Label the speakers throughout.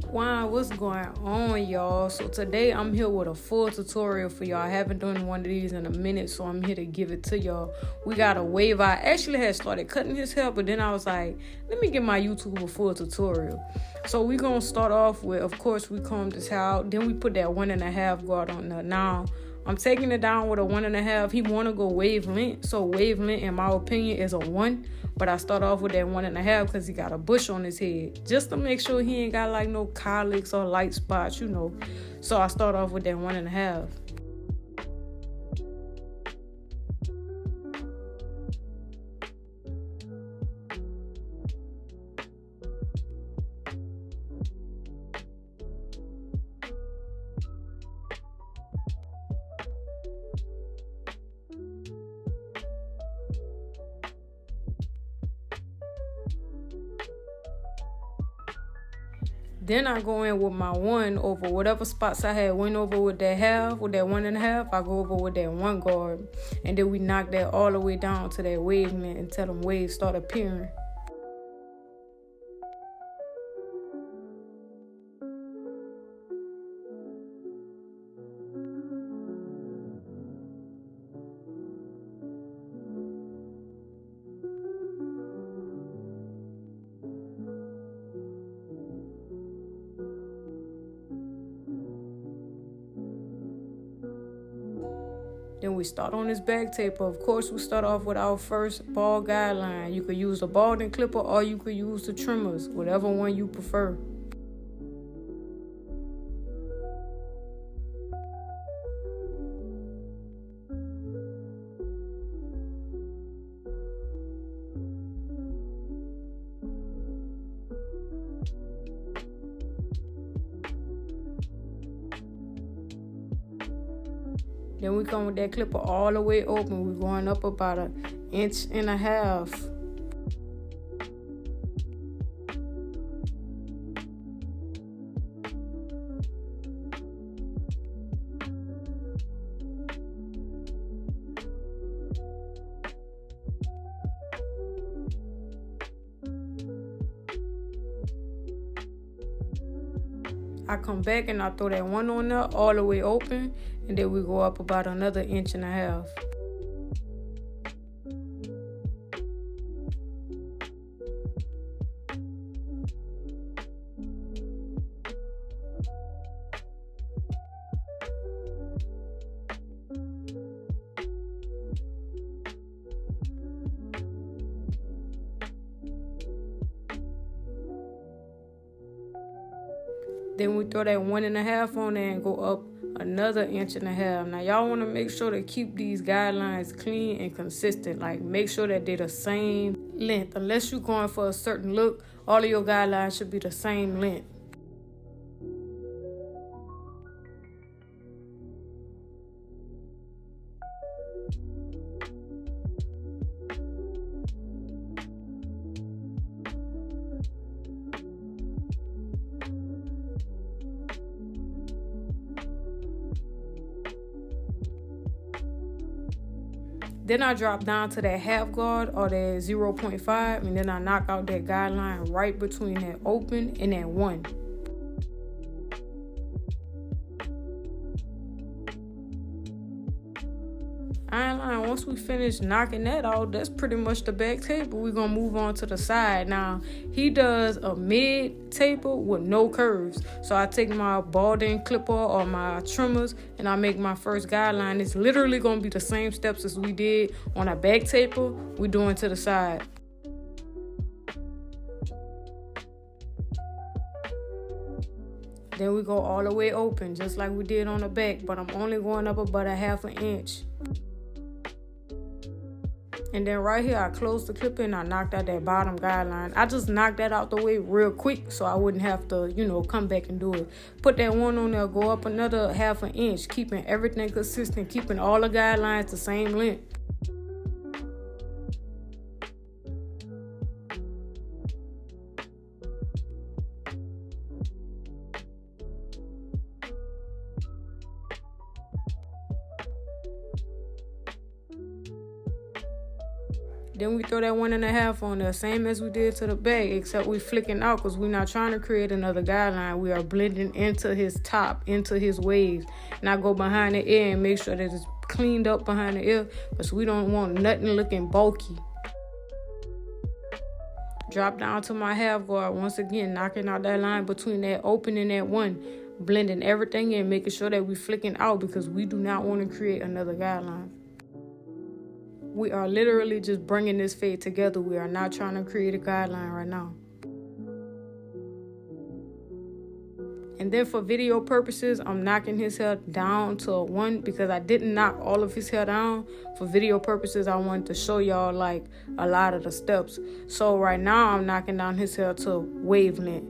Speaker 1: Wow, what's going on, y'all? So today I'm here with a full tutorial for y'all. I haven't done one of these in a minute, so I'm here to give it to y'all. We got a wave. I actually had started cutting his hair, but then I was like, let me give my YouTube a full tutorial. So we're going to start off with, of course, we comb this hair out. Then we put that 1.5 guard on there. Now, I'm taking it down with a 1.5. He want to go wave length. So wave length, in my opinion, is a 1. But I start off with that 1.5 because he got a bush on his head. Just to make sure he ain't got like no colics or light spots, So I start off with that 1.5. Then I go in with my 1 over whatever spots I had went over with that half, with that 1.5, I go over with that 1 guard. And then we knock that all the way down to that wave length until them waves start appearing. Then we start on this back taper. Of course, we start off with our first bald guideline. You could use the balding clipper or you could use the trimmers, whatever one you prefer. Then we come with that clipper all the way open. We're going up about 1.5 inches. I come back and I throw that 1 on there all the way open, and then we go up about another 1.5 inches. Then we throw that 1.5 on there and go up another 1.5 inches. Now, y'all want to make sure to keep these guidelines clean and consistent. Like, make sure that they're the same length. Unless you're going for a certain look, all of your guidelines should be the same length. Then I drop down to that half guard or that 0.5, and then I knock out that guideline right between that open and that 1. Hairline, once we finish knocking that out, that's pretty much the back taper. We're going to move on to the side. Now, he does a mid taper with no curves. So I take my balding clipper or my trimmers and I make my first guideline. It's literally going to be the same steps as we did on a back taper. We're doing to the side. Then we go all the way open, just like we did on the back, but I'm only going up about 1/2 inch. And then right here, I closed the clip and I knocked out that bottom guideline. I just knocked that out the way real quick so I wouldn't have to, come back and do it. Put that 1 on there, go up another 1/2 inch, keeping everything consistent, keeping all the guidelines the same length. Then we throw that 1.5 on there, same as we did to the back, except we flicking out because we're not trying to create another guideline. We are blending into his top, into his waves. And I go behind the ear and make sure that it's cleaned up behind the ear because we don't want nothing looking bulky. Drop down to my half guard once again, knocking out that line between that open and that one, blending everything in, making sure that we flicking out because we do not want to create another guideline. We are literally just bringing this fade together. We are not trying to create a guideline right now. And then for video purposes, I'm knocking his hair down to a 1 because I didn't knock all of his hair down. For video purposes, I wanted to show y'all like a lot of the steps. So right now, I'm knocking down his hair to wavelength.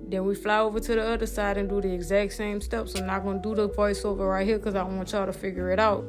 Speaker 1: Then we fly over to the other side and do the exact same steps. I'm not going to do the voiceover right here because I want y'all to figure it out.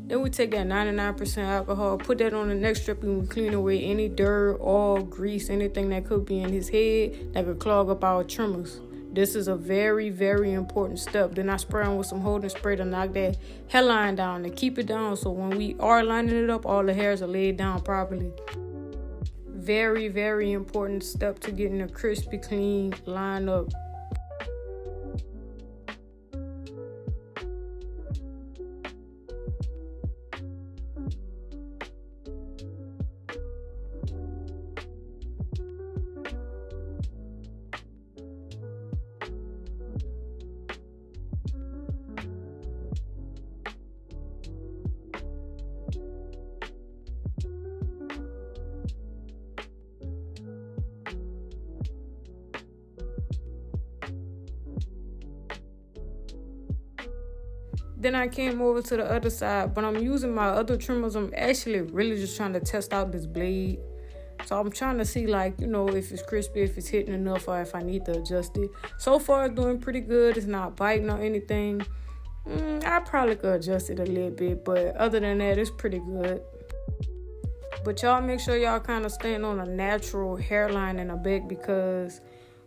Speaker 1: Then we take that 99% alcohol, put that on the next strip, and we clean away any dirt, oil, grease, anything that could be in his head that could clog up our trimmers. This is a very, very important step. Then I spray on with some holding spray to knock that hairline down, to keep it down so when we are lining it up, all the hairs are laid down properly. Very, very important step to getting a crispy, clean line up. Then I came over to the other side, but I'm using my other trimmers. I'm actually really just trying to test out this blade. So I'm trying to see, like, you know, if it's crispy, if it's hitting enough, or if I need to adjust it. So far, it's doing pretty good. It's not biting or anything. I probably could adjust it a little bit, but other than that, it's pretty good. But y'all make sure y'all kind of stand on a natural hairline in the back because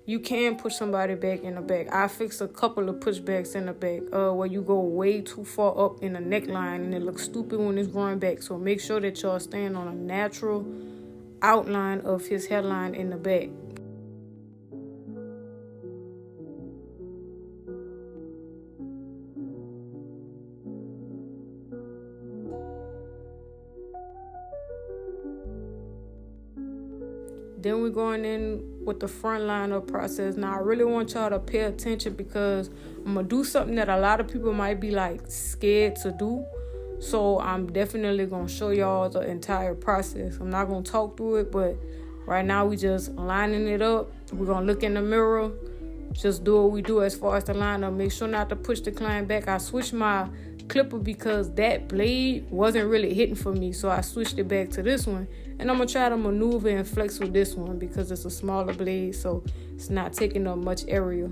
Speaker 1: you can push somebody back in the back. I fixed a couple of pushbacks in the back where you go way too far up in the neckline and it looks stupid when it's growing back. So make sure that y'all stand on a natural outline of his hairline in the back. Then we're going in with the front line up process. Now, I really want y'all to pay attention because I'm going to do something that a lot of people might be like scared to do. So I'm definitely going to show y'all the entire process. I'm not going to talk through it, but right now we just lining it up. We're going to look in the mirror, just do what we do as far as the line up. Make sure not to push the client back. I switched my clipper because that blade wasn't really hitting for me, so I switched it back to this one. And I'm going to try to maneuver and flex with this one because it's a smaller blade, so it's not taking up much area.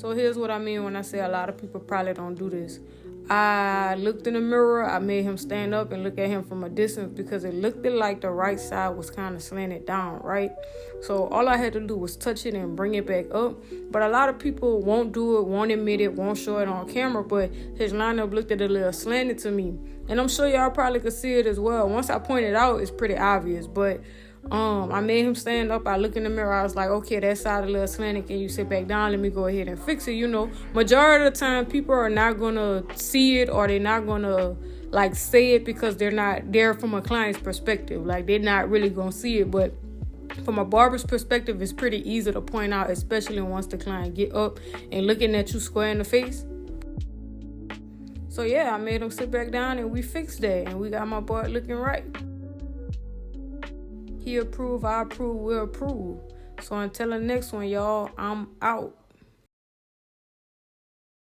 Speaker 1: So here's what I mean when I say a lot of people probably don't do this. I looked in the mirror. I made him stand up and look at him from a distance because it looked like the right side was kind of slanted down, right? So all I had to do was touch it and bring it back up. But a lot of people won't do it, won't admit it, won't show it on camera. But his lineup looked a little slanted to me. And I'm sure y'all probably could see it as well. Once I point it out, it's pretty obvious. But I made him stand up. I looked in the mirror. I was like, okay, that side a little slanted. Can you sit back down? Let me go ahead and fix it. Majority of the time, people are not going to see it or they're not going to, say it because they're not there from a client's perspective. They're not really going to see it. But from a barber's perspective, it's pretty easy to point out, especially once the client get up and looking at you square in the face. So, yeah, I made him sit back down and we fixed that. And we got my boy looking right. He approve, I approve, we approve. So until the next one, y'all, I'm out.